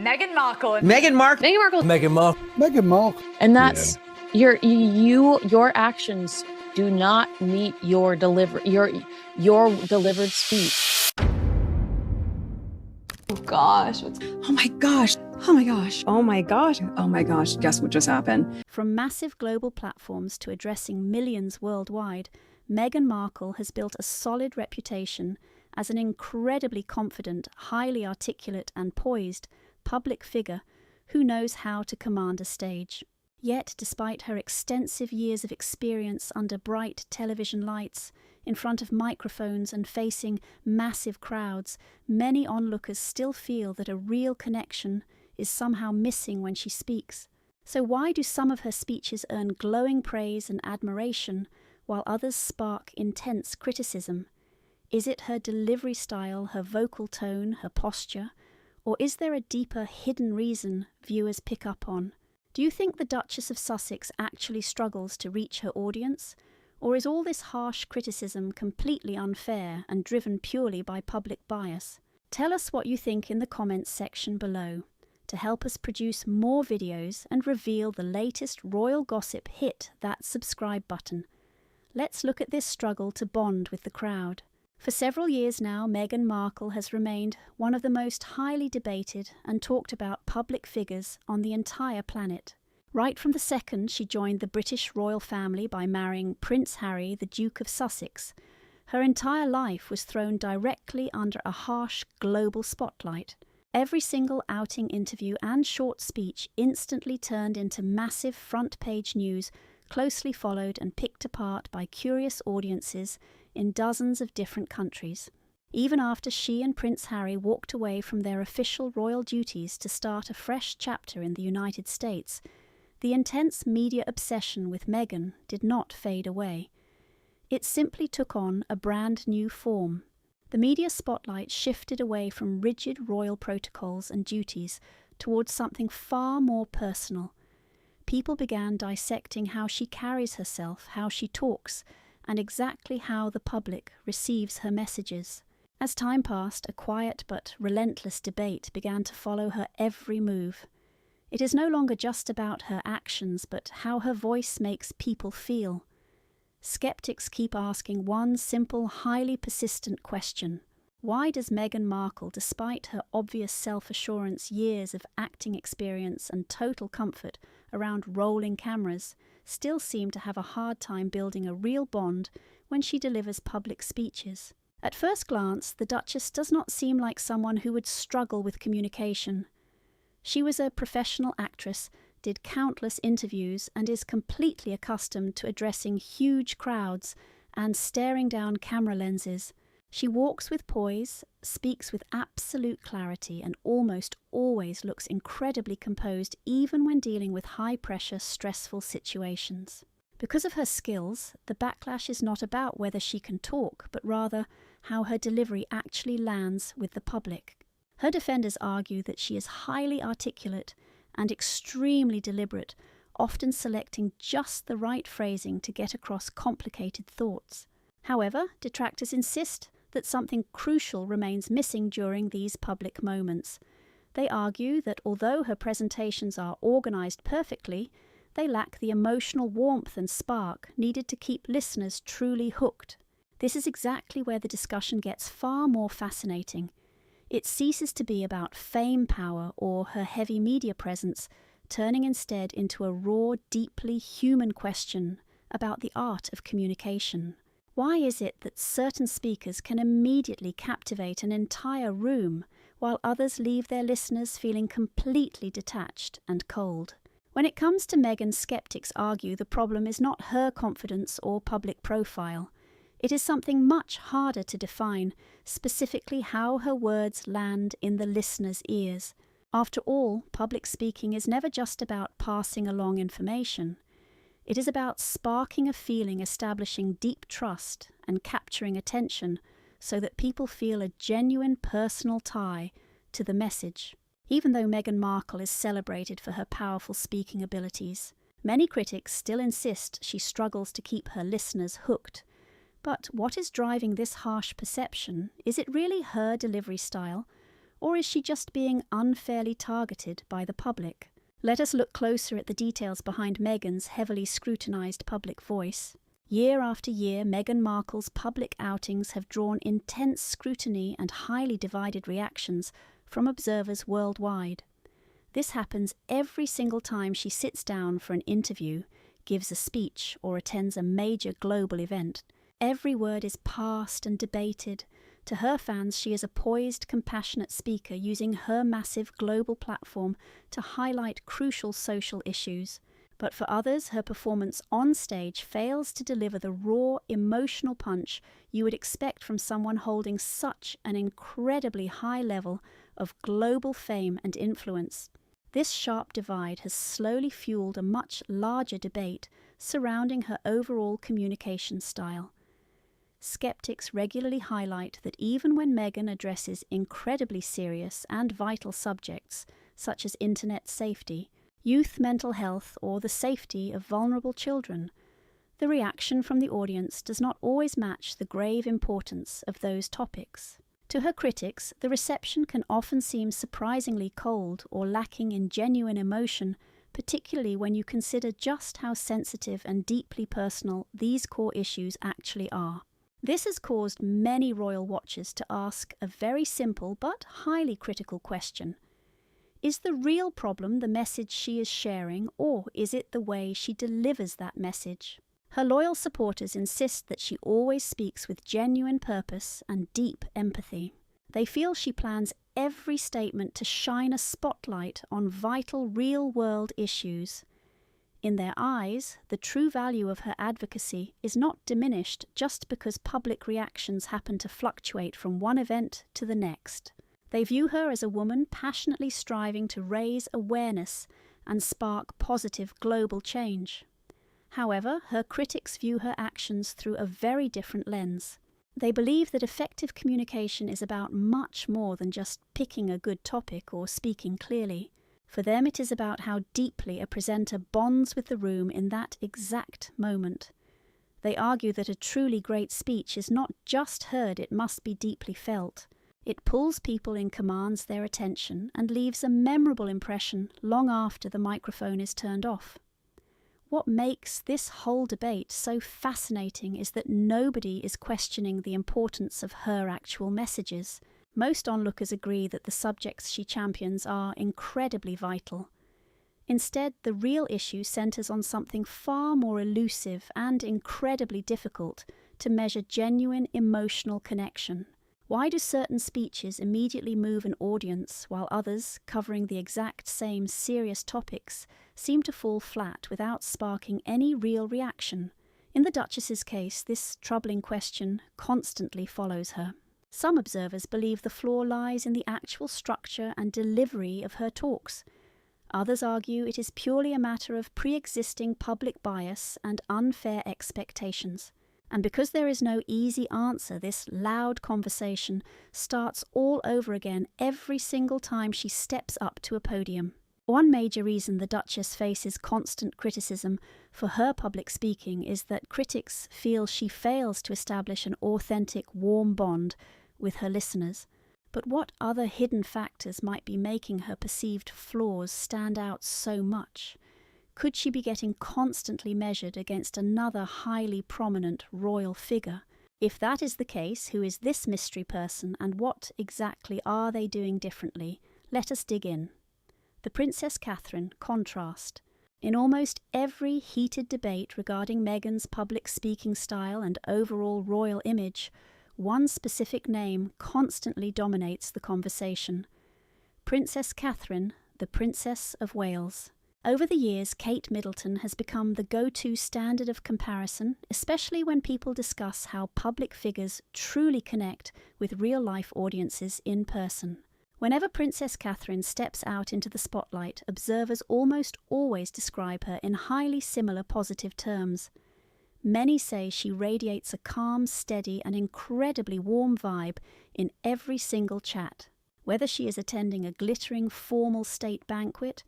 Meghan Markle. Meghan Markle. Meghan Markle. Meghan Markle. Meghan Markle. And that's your actions do not meet your delivered speech. Oh gosh. Oh my gosh. Oh my gosh. Oh my gosh. Oh my gosh. Guess what just happened? From massive global platforms to addressing millions worldwide, Meghan Markle has built a solid reputation as an incredibly confident, highly articulate and poised public figure who knows how to command a stage. Yet, despite her extensive years of experience under bright television lights, in front of microphones and facing massive crowds, many onlookers still feel that a real connection is somehow missing when she speaks. So why do some of her speeches earn glowing praise and admiration, while others spark intense criticism? Is it her delivery style, her vocal tone, her posture? Or is there a deeper, hidden reason viewers pick up on? Do you think the Duchess of Sussex actually struggles to reach her audience? Or is all this harsh criticism completely unfair and driven purely by public bias? Tell us what you think in the comments section below. To help us produce more videos and reveal the latest royal gossip, hit that subscribe button. Let's look at this struggle to bond with the crowd. For several years now, Meghan Markle has remained one of the most highly debated and talked about public figures on the entire planet. Right from the second she joined the British royal family by marrying Prince Harry, the Duke of Sussex, her entire life was thrown directly under a harsh global spotlight. Every single outing interview and short speech instantly turned into massive front-page news, closely followed and picked apart by curious audiences in dozens of different countries. Even after she and Prince Harry walked away from their official royal duties to start a fresh chapter in the United States, the intense media obsession with Meghan did not fade away. It simply took on a brand new form. The media spotlight shifted away from rigid royal protocols and duties towards something far more personal. People began dissecting how she carries herself, how she talks, and exactly how the public receives her messages. As time passed, a quiet but relentless debate began to follow her every move. It is no longer just about her actions, but how her voice makes people feel. Skeptics keep asking one simple, highly persistent question. Why does Meghan Markle, despite her obvious self-assurance, years of acting experience and total comfort around rolling cameras, still seem to have a hard time building a real bond when she delivers public speeches? At first glance, the Duchess does not seem like someone who would struggle with communication. She was a professional actress, did countless interviews, and is completely accustomed to addressing huge crowds and staring down camera lenses. She walks with poise, speaks with absolute clarity, and almost always looks incredibly composed even when dealing with high-pressure, stressful situations. Because of her skills, the backlash is not about whether she can talk, but rather how her delivery actually lands with the public. Her defenders argue that she is highly articulate and extremely deliberate, often selecting just the right phrasing to get across complicated thoughts. However, detractors insist that something crucial remains missing during these public moments. They argue that although her presentations are organised perfectly, they lack the emotional warmth and spark needed to keep listeners truly hooked. This is exactly where the discussion gets far more fascinating. It ceases to be about fame power or her heavy media presence, turning instead into a raw, deeply human question about the art of communication. Why is it that certain speakers can immediately captivate an entire room, while others leave their listeners feeling completely detached and cold? When it comes to Meghan, skeptics argue the problem is not her confidence or public profile. It is something much harder to define, specifically how her words land in the listener's ears. After all, public speaking is never just about passing along information. It is about sparking a feeling, establishing deep trust, and capturing attention so that people feel a genuine personal tie to the message. Even though Meghan Markle is celebrated for her powerful speaking abilities, many critics still insist she struggles to keep her listeners hooked. But what is driving this harsh perception? Is it really her delivery style? Or is she just being unfairly targeted by the public? Let us look closer at the details behind Meghan's heavily scrutinised public voice. Year after year, Meghan Markle's public outings have drawn intense scrutiny and highly divided reactions from observers worldwide. This happens every single time she sits down for an interview, gives a speech, or attends a major global event. Every word is parsed and debated. To her fans, she is a poised, compassionate speaker using her massive global platform to highlight crucial social issues. But for others, her performance on stage fails to deliver the raw, emotional punch you would expect from someone holding such an incredibly high level of global fame and influence. This sharp divide has slowly fueled a much larger debate surrounding her overall communication style. Skeptics regularly highlight that even when Meghan addresses incredibly serious and vital subjects, such as internet safety, youth mental health, or the safety of vulnerable children, the reaction from the audience does not always match the grave importance of those topics. To her critics, the reception can often seem surprisingly cold or lacking in genuine emotion, particularly when you consider just how sensitive and deeply personal these core issues actually are. This has caused many royal watchers to ask a very simple but highly critical question. Is the real problem the message she is sharing, or is it the way she delivers that message? Her loyal supporters insist that she always speaks with genuine purpose and deep empathy. They feel she plans every statement to shine a spotlight on vital real-world issues. In their eyes, the true value of her advocacy is not diminished just because public reactions happen to fluctuate from one event to the next. They view her as a woman passionately striving to raise awareness and spark positive global change. However, her critics view her actions through a very different lens. They believe that effective communication is about much more than just picking a good topic or speaking clearly. For them, it is about how deeply a presenter bonds with the room in that exact moment. They argue that a truly great speech is not just heard, it must be deeply felt. It pulls people in, commands their attention, and leaves a memorable impression long after the microphone is turned off. What makes this whole debate so fascinating is that nobody is questioning the importance of her actual messages. Most onlookers agree that the subjects she champions are incredibly vital. Instead, the real issue centres on something far more elusive and incredibly difficult to measure: genuine emotional connection. Why do certain speeches immediately move an audience, while others, covering the exact same serious topics, seem to fall flat without sparking any real reaction? In the Duchess's case, this troubling question constantly follows her. Some observers believe the flaw lies in the actual structure and delivery of her talks. Others argue it is purely a matter of pre-existing public bias and unfair expectations. And because there is no easy answer, this loud conversation starts all over again every single time she steps up to a podium. One major reason the Duchess faces constant criticism for her public speaking is that critics feel she fails to establish an authentic, warm bond with her listeners. But what other hidden factors might be making her perceived flaws stand out so much? Could she be getting constantly measured against another highly prominent royal figure? If that is the case, who is this mystery person and what exactly are they doing differently? Let us dig in. The Princess Catherine contrast. In almost every heated debate regarding Meghan's public speaking style and overall royal image, one specific name constantly dominates the conversation: Princess Catherine, the Princess of Wales. Over the years, Kate Middleton has become the go-to standard of comparison, especially when people discuss how public figures truly connect with real-life audiences in person. Whenever Princess Catherine steps out into the spotlight, observers almost always describe her in highly similar positive terms. Many say she radiates a calm, steady, and incredibly warm vibe in every single chat. Whether she is attending a glittering formal state banquet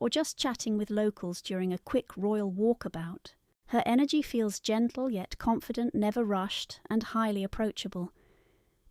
or just chatting with locals during a quick royal walkabout, her energy feels gentle yet confident, never rushed, and highly approachable.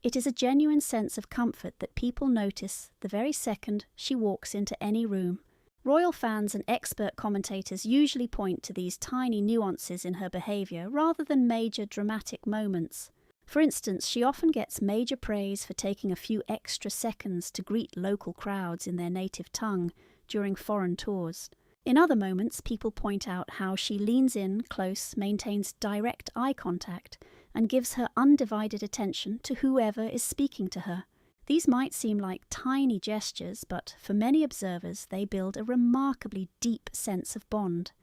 It is a genuine sense of comfort that people notice the very second she walks into any room. Royal fans and expert commentators usually point to these tiny nuances in her behaviour rather than major dramatic moments. For instance, she often gets major praise for taking a few extra seconds to greet local crowds in their native tongue during foreign tours. In other moments, people point out how she leans in close, maintains direct eye contact, and gives her undivided attention to whoever is speaking to her. These might seem like tiny gestures, but for many observers they build a remarkably deep sense of bond.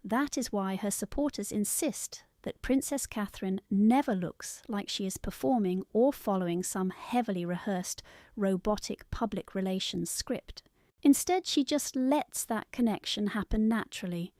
That is why her supporters insist that Princess Catherine never looks like she is performing or following some heavily rehearsed, robotic public relations script. Instead, she just lets that connection happen naturally.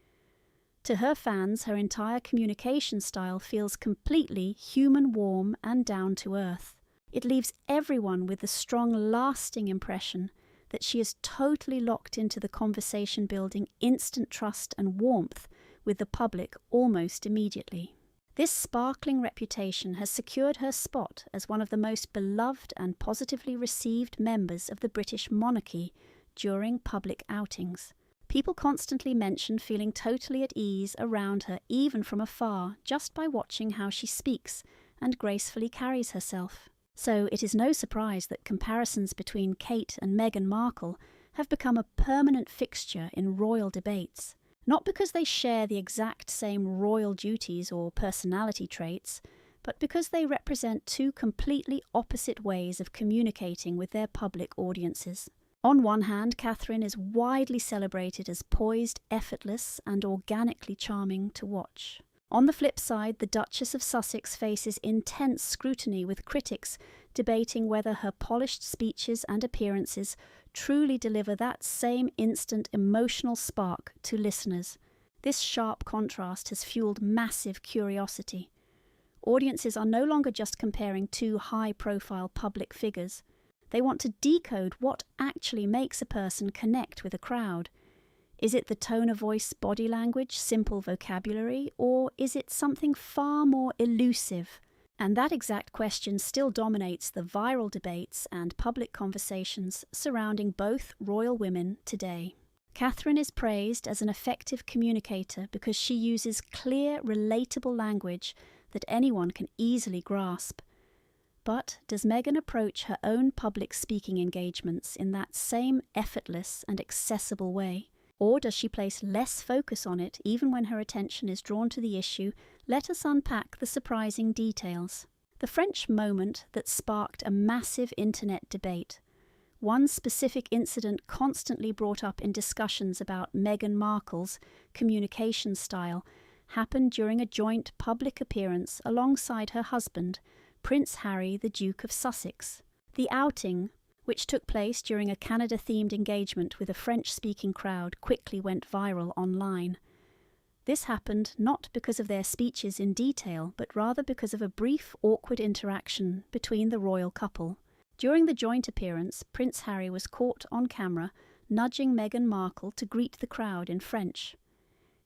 To her fans, her entire communication style feels completely human, warm, and down to earth. It leaves everyone with the strong, lasting impression that she is totally locked into the conversation, building instant trust and warmth with the public almost immediately. This sparkling reputation has secured her spot as one of the most beloved and positively received members of the British monarchy during public outings. People constantly mention feeling totally at ease around her, even from afar, just by watching how she speaks and gracefully carries herself. So it is no surprise that comparisons between Kate and Meghan Markle have become a permanent fixture in royal debates. Not because they share the exact same royal duties or personality traits, but because they represent two completely opposite ways of communicating with their public audiences. On one hand, Catherine is widely celebrated as poised, effortless, and organically charming to watch. On the flip side, the Duchess of Sussex faces intense scrutiny, with critics debating whether her polished speeches and appearances truly deliver that same instant emotional spark to listeners. This sharp contrast has fueled massive curiosity. Audiences are no longer just comparing two high-profile public figures. They want to decode what actually makes a person connect with a crowd. Is it the tone of voice, body language, simple vocabulary, or is it something far more elusive? And that exact question still dominates the viral debates and public conversations surrounding both royal women today. Catherine is praised as an effective communicator because she uses clear, relatable language that anyone can easily grasp. But does Meghan approach her own public speaking engagements in that same effortless and accessible way? Or does she place less focus on it even when her attention is drawn to the issue? Let us unpack the surprising details. The French moment that sparked a massive internet debate. One specific incident constantly brought up in discussions about Meghan Markle's communication style happened during a joint public appearance alongside her husband, Prince Harry, the Duke of Sussex. The outing, which took place during a Canada-themed engagement with a French-speaking crowd, quickly went viral online. This happened not because of their speeches in detail, but rather because of a brief, awkward interaction between the royal couple. During the joint appearance, Prince Harry was caught on camera nudging Meghan Markle to greet the crowd in French.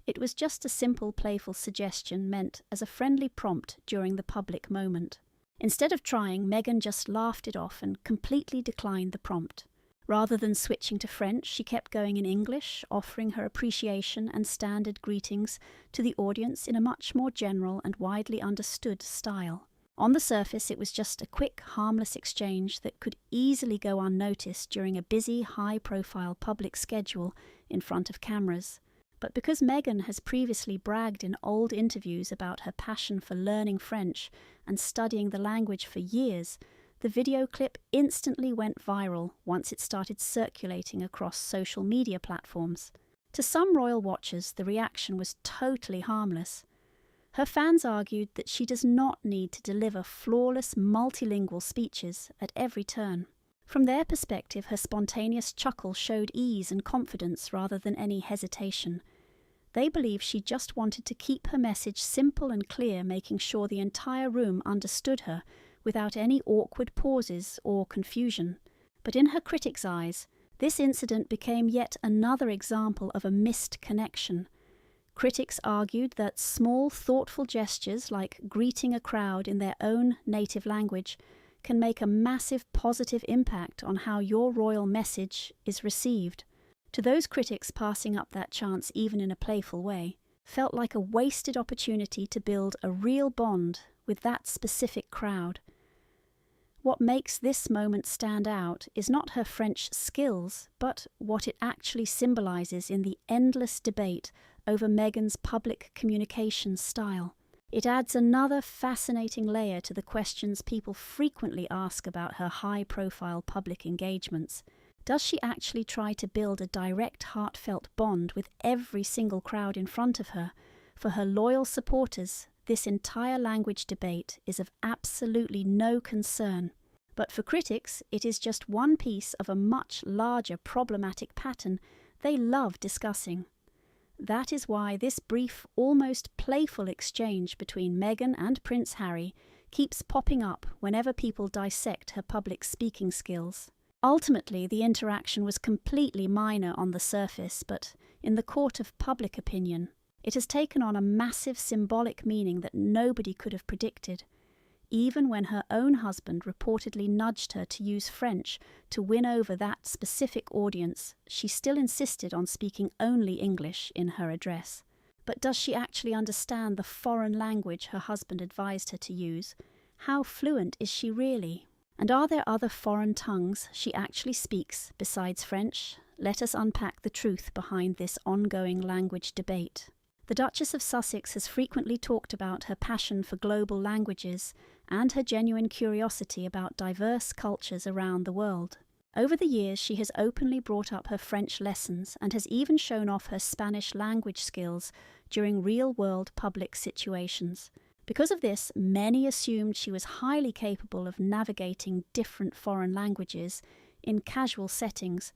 It was just a simple, playful suggestion meant as a friendly prompt during the public moment. Instead of trying, Meghan just laughed it off and completely declined the prompt. Rather than switching to French, she kept going in English, offering her appreciation and standard greetings to the audience in a much more general and widely understood style. On the surface, it was just a quick, harmless exchange that could easily go unnoticed during a busy, high-profile public schedule in front of cameras. But because Meghan has previously bragged in old interviews about her passion for learning French and studying the language for years, the video clip instantly went viral once it started circulating across social media platforms. To some royal watchers, the reaction was totally harmless. Her fans argued that she does not need to deliver flawless, multilingual speeches at every turn. From their perspective, her spontaneous chuckle showed ease and confidence rather than any hesitation. They believe she just wanted to keep her message simple and clear, making sure the entire room understood her without any awkward pauses or confusion. But in her critics' eyes, this incident became yet another example of a missed connection. Critics argued that small, thoughtful gestures like greeting a crowd in their own native language can make a massive positive impact on how your royal message is received. To those critics, passing up that chance even in a playful way felt like a wasted opportunity to build a real bond with that specific crowd. What makes this moment stand out is not her French skills, but what it actually symbolises in the endless debate over Meghan's public communication style. It adds another fascinating layer to the questions people frequently ask about her high-profile public engagements. Does she actually try to build a direct, heartfelt bond with every single crowd in front of her? For her loyal supporters, this entire language debate is of absolutely no concern. But for critics, it is just one piece of a much larger problematic pattern they love discussing. That is why this brief, almost playful exchange between Meghan and Prince Harry keeps popping up whenever people dissect her public speaking skills. Ultimately, the interaction was completely minor on the surface, but in the court of public opinion, it has taken on a massive symbolic meaning that nobody could have predicted. Even when her own husband reportedly nudged her to use French to win over that specific audience, she still insisted on speaking only English in her address. But does she actually understand the foreign language her husband advised her to use? How fluent is she really? And are there other foreign tongues she actually speaks besides French? Let us unpack the truth behind this ongoing language debate. The Duchess of Sussex has frequently talked about her passion for global languages and her genuine curiosity about diverse cultures around the world. Over the years, she has openly brought up her French lessons and has even shown off her Spanish language skills during real-world public situations. Because of this, many assumed she was highly capable of navigating different foreign languages in casual settings,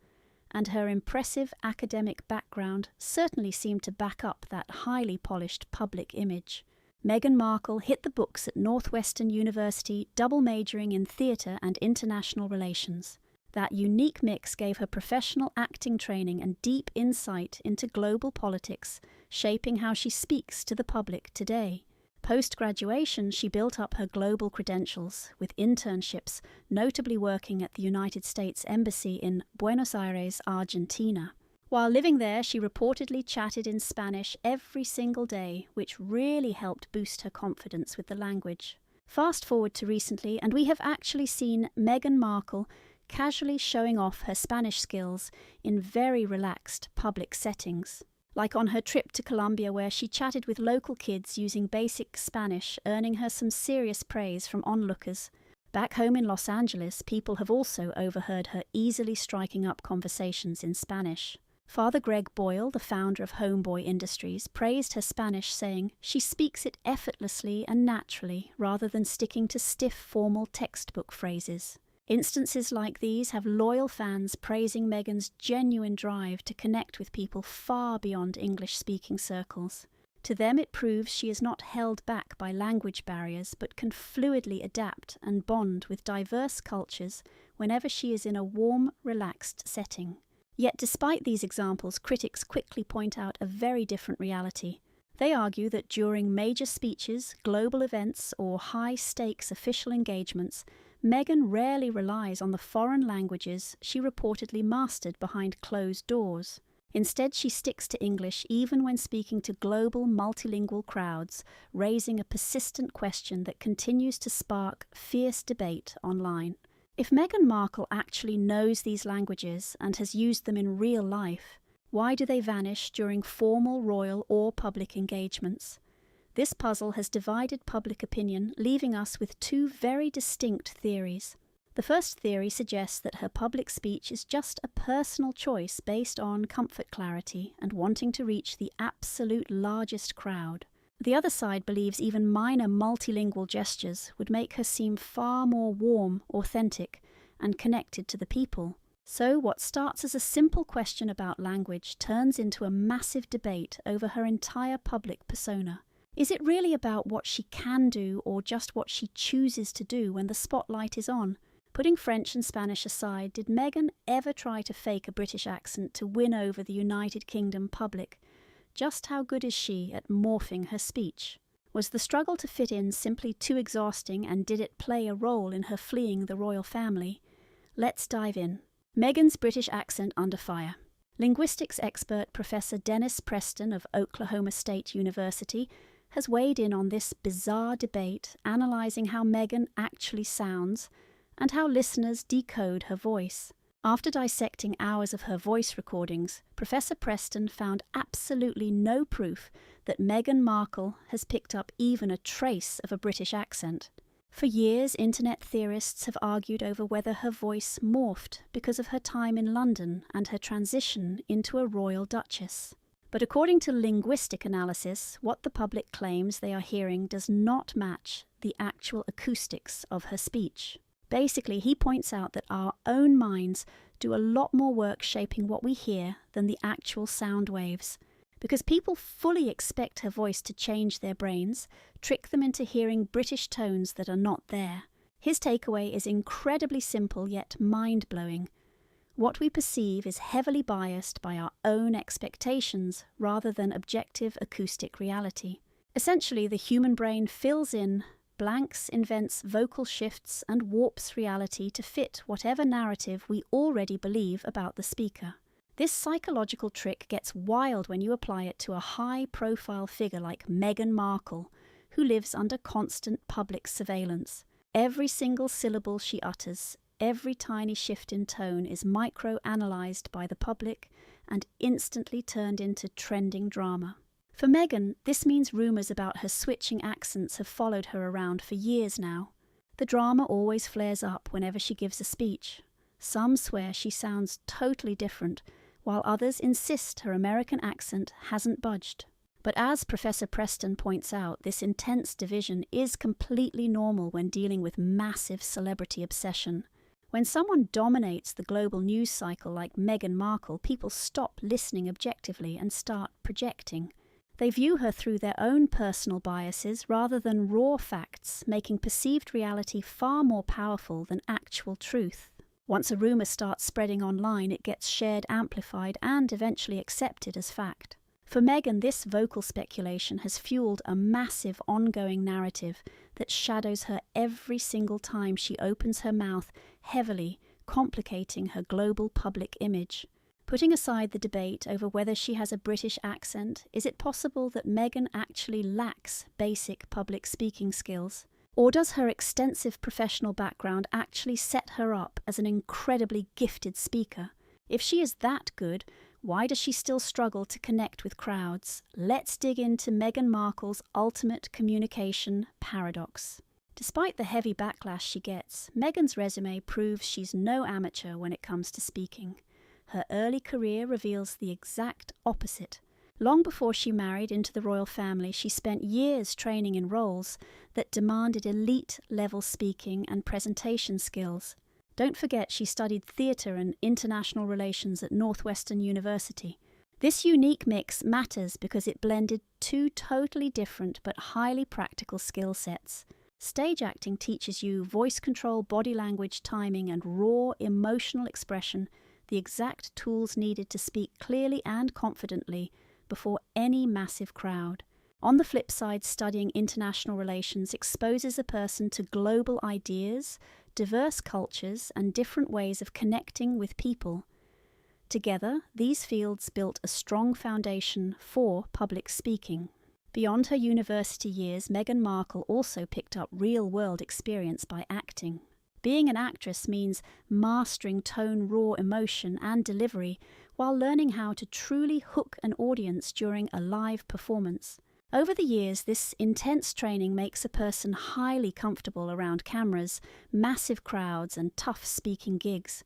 and her impressive academic background certainly seemed to back up that highly polished public image. Meghan Markle hit the books at Northwestern University, double majoring in theatre and international relations. That unique mix gave her professional acting training and deep insight into global politics, shaping how she speaks to the public today. Post-graduation, she built up her global credentials, with internships, notably working at the United States Embassy in Buenos Aires, Argentina. While living there, she reportedly chatted in Spanish every single day, which really helped boost her confidence with the language. Fast forward to recently, and we have actually seen Meghan Markle casually showing off her Spanish skills in very relaxed public settings. Like on her trip to Colombia, where she chatted with local kids using basic Spanish, earning her some serious praise from onlookers. Back home in Los Angeles, people have also overheard her easily striking up conversations in Spanish. Father Greg Boyle, the founder of Homeboy Industries, praised her Spanish, saying she speaks it effortlessly and naturally rather than sticking to stiff formal textbook phrases. Instances like these have loyal fans praising Meghan's genuine drive to connect with people far beyond English-speaking circles. To them, it proves she is not held back by language barriers, but can fluidly adapt and bond with diverse cultures whenever she is in a warm, relaxed setting. Yet despite these examples, critics quickly point out a very different reality. They argue that during major speeches, global events, or high-stakes official engagements, Meghan rarely relies on the foreign languages she reportedly mastered behind closed doors. Instead, she sticks to English even when speaking to global multilingual crowds, raising a persistent question that continues to spark fierce debate online. If Meghan Markle actually knows these languages and has used them in real life, why do they vanish during formal royal or public engagements? This puzzle has divided public opinion, leaving us with two very distinct theories. The first theory suggests that her public speech is just a personal choice based on comfort clarity and wanting to reach the absolute largest crowd. The other side believes even minor multilingual gestures would make her seem far more warm, authentic, and connected to the people. So what starts as a simple question about language turns into a massive debate over her entire public persona. Is it really about what she can do or just what she chooses to do when the spotlight is on? Putting French and Spanish aside, did Meghan ever try to fake a British accent to win over the United Kingdom public? Just how good is she at morphing her speech? Was the struggle to fit in simply too exhausting, and did it play a role in her fleeing the royal family? Let's dive in. Meghan's British accent under fire. Linguistics expert Professor Dennis Preston of Oklahoma State University has weighed in on this bizarre debate, analysing how Meghan actually sounds and how listeners decode her voice. After dissecting hours of her voice recordings, Professor Preston found absolutely no proof that Meghan Markle has picked up even a trace of a British accent. For years, internet theorists have argued over whether her voice morphed because of her time in London and her transition into a royal duchess. But according to linguistic analysis, what the public claims they are hearing does not match the actual acoustics of her speech. Basically, he points out that our own minds do a lot more work shaping what we hear than the actual sound waves. Because people fully expect her voice to change their brains, trick them into hearing British tones that are not there. His takeaway is incredibly simple yet mind-blowing. What we perceive is heavily biased by our own expectations rather than objective acoustic reality. Essentially, the human brain fills in blanks, invents vocal shifts, and warps reality to fit whatever narrative we already believe about the speaker. This psychological trick gets wild when you apply it to a high-profile figure like Meghan Markle, who lives under constant public surveillance. Every single syllable she utters, every tiny shift in tone is micro-analysed by the public and instantly turned into trending drama. For Meghan, this means rumours about her switching accents have followed her around for years now. The drama always flares up whenever she gives a speech. Some swear she sounds totally different, while others insist her American accent hasn't budged. But as Professor Preston points out, this intense division is completely normal when dealing with massive celebrity obsession. When someone dominates the global news cycle like Meghan Markle, people stop listening objectively and start projecting. They view her through their own personal biases rather than raw facts, making perceived reality far more powerful than actual truth. Once a rumour starts spreading online, it gets shared, amplified, and eventually accepted as fact. For Meghan, this vocal speculation has fueled a massive ongoing narrative that shadows her every single time she opens her mouth, heavily complicating her global public image. Putting aside the debate over whether she has a British accent, is it possible that Meghan actually lacks basic public speaking skills? Or does her extensive professional background actually set her up as an incredibly gifted speaker? If she is that good, why does she still struggle to connect with crowds? Let's dig into Meghan Markle's ultimate communication paradox. Despite the heavy backlash she gets, Meghan's resume proves she's no amateur when it comes to speaking. Her early career reveals the exact opposite. Long before she married into the royal family, she spent years training in roles that demanded elite-level speaking and presentation skills. Don't forget she studied theatre and international relations at Northwestern University. This unique mix matters because it blended two totally different but highly practical skill sets. Stage acting teaches you voice control, body language, timing, and raw emotional expression, the exact tools needed to speak clearly and confidently before any massive crowd. On the flip side, studying international relations exposes a person to global ideas, diverse cultures, and different ways of connecting with people. Together, these fields built a strong foundation for public speaking. Beyond her university years, Meghan Markle also picked up real-world experience by acting. Being an actress means mastering tone, raw emotion, and delivery while learning how to truly hook an audience during a live performance. Over the years, this intense training makes a person highly comfortable around cameras, massive crowds, and tough speaking gigs.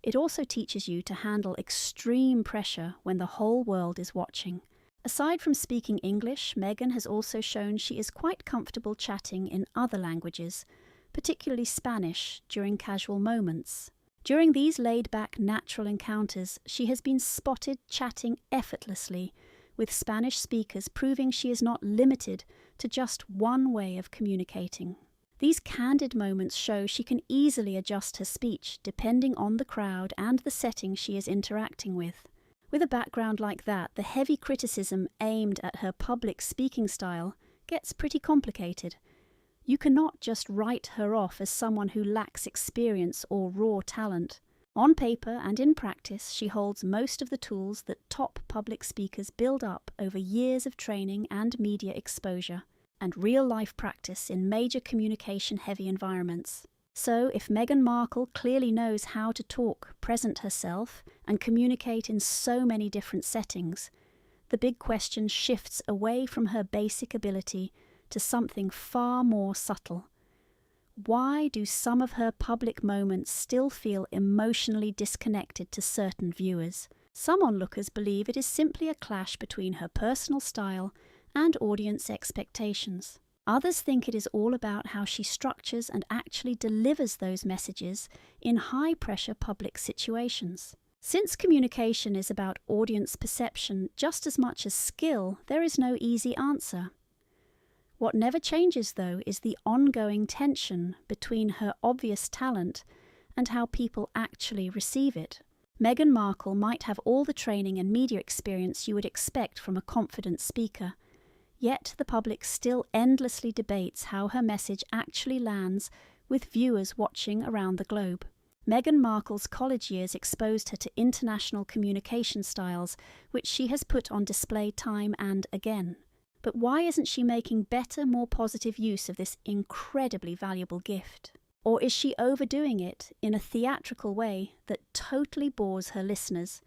It also teaches you to handle extreme pressure when the whole world is watching. Aside from speaking English, Meghan has also shown she is quite comfortable chatting in other languages, particularly Spanish, during casual moments. During these laid-back natural encounters, she has been spotted chatting effortlessly with Spanish speakers, proving she is not limited to just one way of communicating. These candid moments show she can easily adjust her speech depending on the crowd and the setting she is interacting with. With a background like that, the heavy criticism aimed at her public speaking style gets pretty complicated. You cannot just write her off as someone who lacks experience or raw talent. On paper and in practice, she holds most of the tools that top public speakers build up over years of training and media exposure, and real-life practice in major communication-heavy environments. So, if Meghan Markle clearly knows how to talk, present herself, and communicate in so many different settings, the big question shifts away from her basic ability to something far more subtle. Why do some of her public moments still feel emotionally disconnected to certain viewers? Some onlookers believe it is simply a clash between her personal style and audience expectations. Others think it is all about how she structures and actually delivers those messages in high-pressure public situations. Since communication is about audience perception just as much as skill, there is no easy answer. What never changes, though, is the ongoing tension between her obvious talent and how people actually receive it. Meghan Markle might have all the training and media experience you would expect from a confident speaker, yet the public still endlessly debates how her message actually lands with viewers watching around the globe. Meghan Markle's college years exposed her to international communication styles, which she has put on display time and again. But why isn't she making better, more positive use of this incredibly valuable gift? Or is she overdoing it in a theatrical way that totally bores her listeners?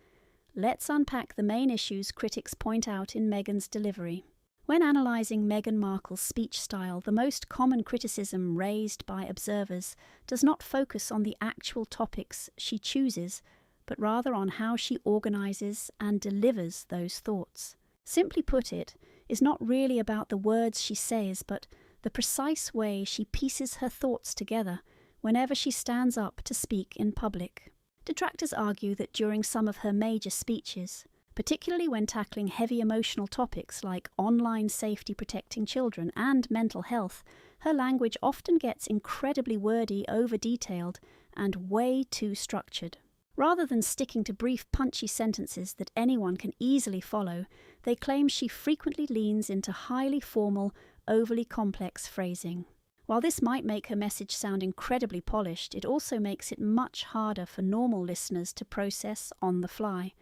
Let's unpack the main issues critics point out in Meghan's delivery. When analysing Meghan Markle's speech style, the most common criticism raised by observers does not focus on the actual topics she chooses, but rather on how she organises and delivers those thoughts. Simply put, it is not really about the words she says, but the precise way she pieces her thoughts together whenever she stands up to speak in public. Detractors argue that during some of her major speeches, particularly when tackling heavy emotional topics like online safety protecting children and mental health, her language often gets incredibly wordy, over-detailed, and way too structured. Rather than sticking to brief, punchy sentences that anyone can easily follow, they claim she frequently leans into highly formal, overly complex phrasing. While this might make her message sound incredibly polished, it also makes it much harder for normal listeners to process on the fly.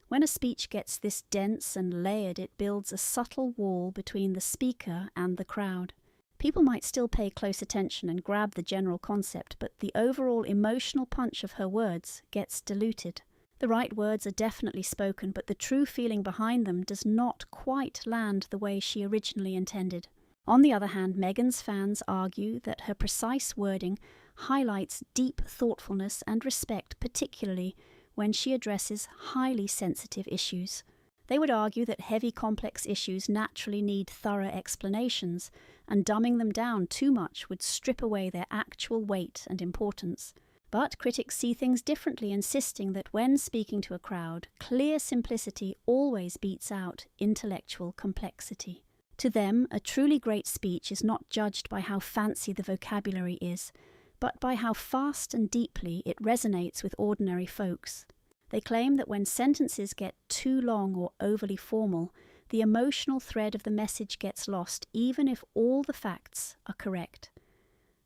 When a speech gets this dense and layered, it builds a subtle wall between the speaker and the crowd. People might still pay close attention and grab the general concept, but the overall emotional punch of her words gets diluted. The right words are definitely spoken, but the true feeling behind them does not quite land the way she originally intended. On the other hand, Meghan's fans argue that her precise wording highlights deep thoughtfulness and respect, particularly when she addresses highly sensitive issues. They would argue that heavy, complex issues naturally need thorough explanations, and dumbing them down too much would strip away their actual weight and importance. But critics see things differently, insisting that when speaking to a crowd, clear simplicity always beats out intellectual complexity. To them, a truly great speech is not judged by how fancy the vocabulary is, but by how fast and deeply it resonates with ordinary folks. They claim that when sentences get too long or overly formal, the emotional thread of the message gets lost, even if all the facts are correct.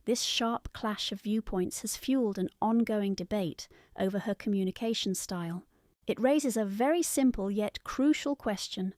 This sharp clash of viewpoints has fueled an ongoing debate over her communication style. It raises a very simple yet crucial question.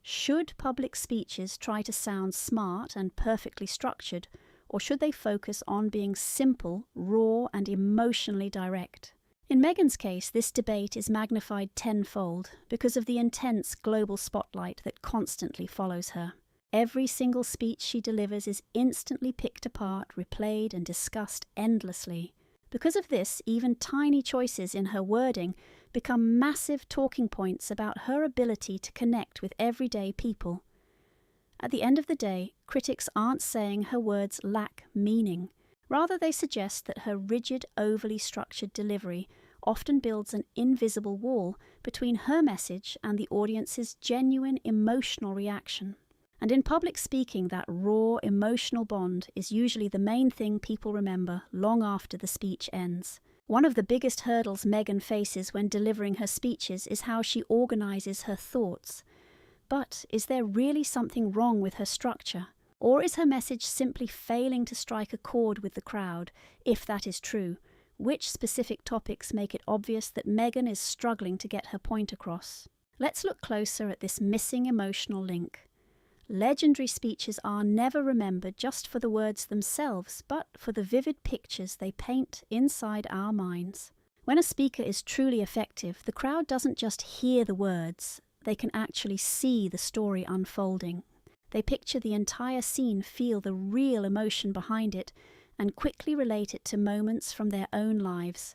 Should public speeches try to sound smart and perfectly structured, or should they focus on being simple, raw, and emotionally direct? In Meghan's case, this debate is magnified tenfold because of the intense global spotlight that constantly follows her. Every single speech she delivers is instantly picked apart, replayed, and discussed endlessly. Because of this, even tiny choices in her wording become massive talking points about her ability to connect with everyday people. At the end of the day, critics aren't saying her words lack meaning. Rather, they suggest that her rigid, overly structured delivery often builds an invisible wall between her message and the audience's genuine emotional reaction. And in public speaking, that raw, emotional bond is usually the main thing people remember long after the speech ends. One of the biggest hurdles Meghan faces when delivering her speeches is how she organises her thoughts. But is there really something wrong with her structure? Or is her message simply failing to strike a chord with the crowd? If that is true, which specific topics make it obvious that Meghan is struggling to get her point across? Let's look closer at this missing emotional link. Legendary speeches are never remembered just for the words themselves, but for the vivid pictures they paint inside our minds. When a speaker is truly effective, the crowd doesn't just hear the words, they can actually see the story unfolding. They picture the entire scene, feel the real emotion behind it, and quickly relate it to moments from their own lives.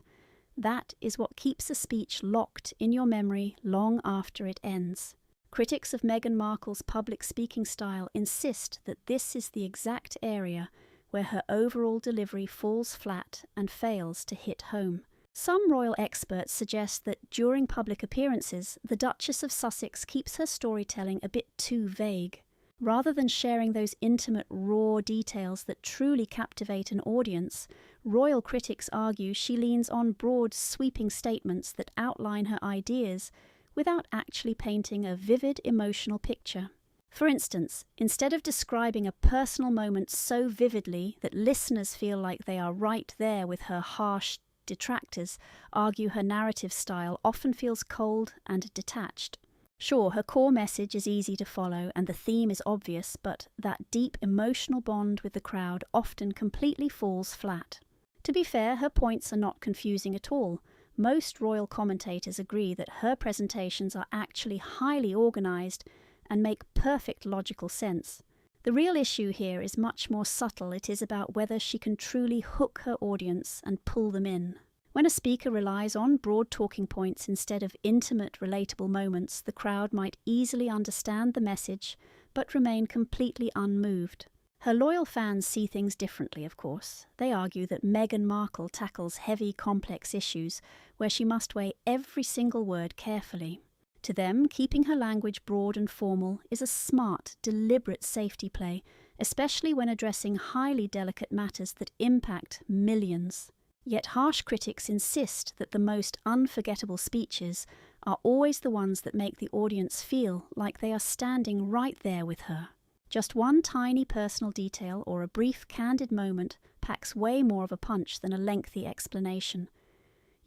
That is what keeps a speech locked in your memory long after it ends. Critics of Meghan Markle's public speaking style insist that this is the exact area where her overall delivery falls flat and fails to hit home. Some royal experts suggest that during public appearances, the Duchess of Sussex keeps her storytelling a bit too vague. Rather than sharing those intimate, raw details that truly captivate an audience, royal critics argue she leans on broad, sweeping statements that outline her ideas without actually painting a vivid emotional picture. For instance, instead of describing a personal moment so vividly that listeners feel like they are right there with her, harsh detractors argue her narrative style often feels cold and detached. Sure, her core message is easy to follow and the theme is obvious, but that deep emotional bond with the crowd often completely falls flat. To be fair, her points are not confusing at all. Most royal commentators agree that her presentations are actually highly organised and make perfect logical sense. The real issue here is much more subtle. It is about whether she can truly hook her audience and pull them in. When a speaker relies on broad talking points instead of intimate, relatable moments, the crowd might easily understand the message but remain completely unmoved. Her loyal fans see things differently, of course. They argue that Meghan Markle tackles heavy, complex issues where she must weigh every single word carefully. To them, keeping her language broad and formal is a smart, deliberate safety play, especially when addressing highly delicate matters that impact millions. Yet harsh critics insist that the most unforgettable speeches are always the ones that make the audience feel like they are standing right there with her. Just one tiny personal detail or a brief candid moment packs way more of a punch than a lengthy explanation.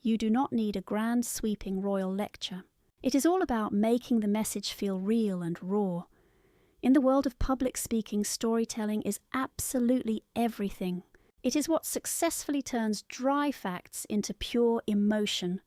You do not need a grand sweeping royal lecture. It is all about making the message feel real and raw. In the world of public speaking, storytelling is absolutely everything. It is what successfully turns dry facts into pure emotion.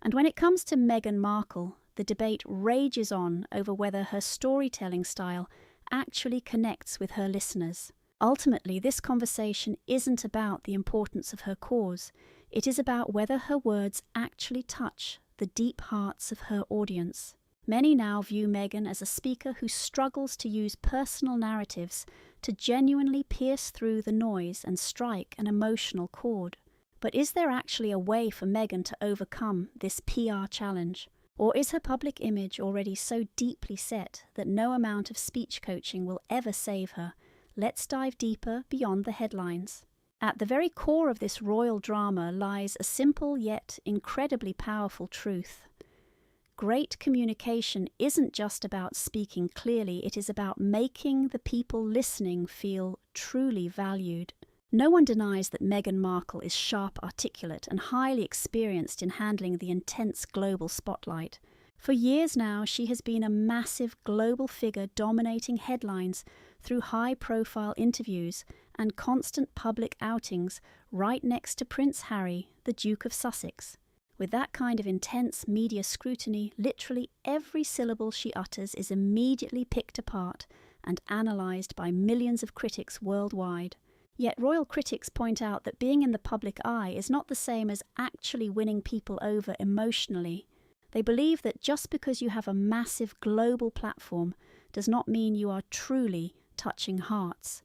And when it comes to Meghan Markle, the debate rages on over whether her storytelling style actually connects with her listeners. Ultimately, this conversation isn't about the importance of her cause. It is about whether her words actually touch the deep hearts of her audience. Many now view Meghan as a speaker who struggles to use personal narratives to genuinely pierce through the noise and strike an emotional chord. But is there actually a way for Meghan to overcome this PR challenge? Or is her public image already so deeply set that no amount of speech coaching will ever save her? Let's dive deeper beyond the headlines. At the very core of this royal drama lies a simple yet incredibly powerful truth. Great communication isn't just about speaking clearly, it is about making the people listening feel truly valued. No one denies that Meghan Markle is sharp, articulate, and highly experienced in handling the intense global spotlight. For years now, she has been a massive global figure dominating headlines through high-profile interviews and constant public outings right next to Prince Harry, the Duke of Sussex. With that kind of intense media scrutiny, literally every syllable she utters is immediately picked apart and analysed by millions of critics worldwide. Yet royal critics point out that being in the public eye is not the same as actually winning people over emotionally. They believe that just because you have a massive global platform does not mean you are truly touching hearts.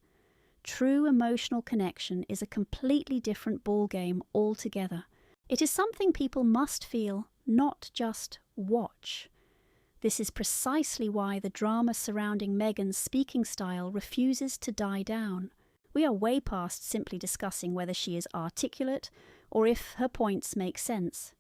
True emotional connection is a completely different ballgame altogether. It is something people must feel, not just watch. This is precisely why the drama surrounding Meghan's speaking style refuses to die down. We are way past simply discussing whether she is articulate or if her points make sense.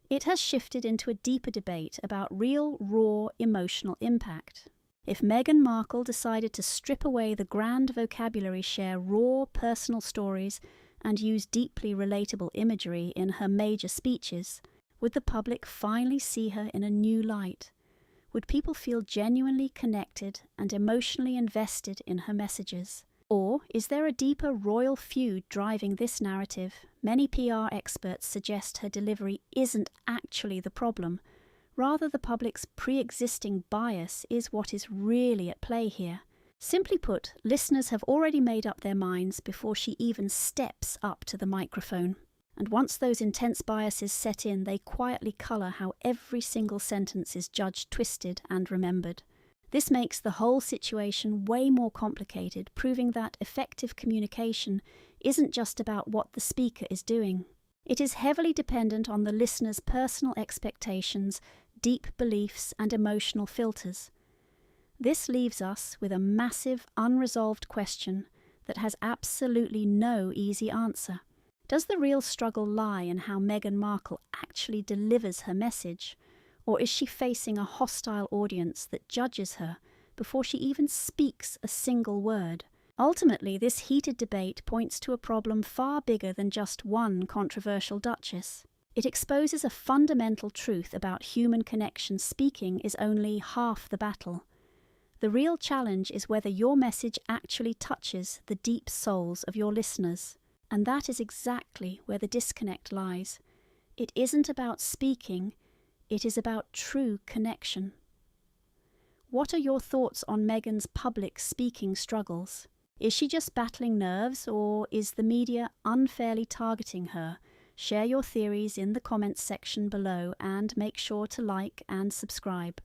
It has shifted into a deeper debate about real, raw, emotional impact. If Meghan Markle decided to strip away the grand vocabulary, share raw, personal stories, and use deeply relatable imagery in her major speeches, would the public finally see her in a new light? Would people feel genuinely connected and emotionally invested in her messages? Or is there a deeper royal feud driving this narrative? Many PR experts suggest her delivery isn't actually the problem. Rather, the public's pre-existing bias is what is really at play here. Simply put, listeners have already made up their minds before she even steps up to the microphone. And once those intense biases set in, they quietly colour how every single sentence is judged, twisted and remembered. This makes the whole situation way more complicated, proving that effective communication isn't just about what the speaker is doing. It is heavily dependent on the listener's personal expectations, deep beliefs and emotional filters. This leaves us with a massive, unresolved question that has absolutely no easy answer. Does the real struggle lie in how Meghan Markle actually delivers her message? Or is she facing a hostile audience that judges her before she even speaks a single word? Ultimately, this heated debate points to a problem far bigger than just one controversial duchess. It exposes a fundamental truth about human connection. Speaking is only half the battle. The real challenge is whether your message actually touches the deep souls of your listeners. And that is exactly where the disconnect lies. It isn't about speaking, it is about true connection. What are your thoughts on Meghan's public speaking struggles? Is she just battling nerves, or is the media unfairly targeting her? Share your theories in the comments section below and make sure to like and subscribe.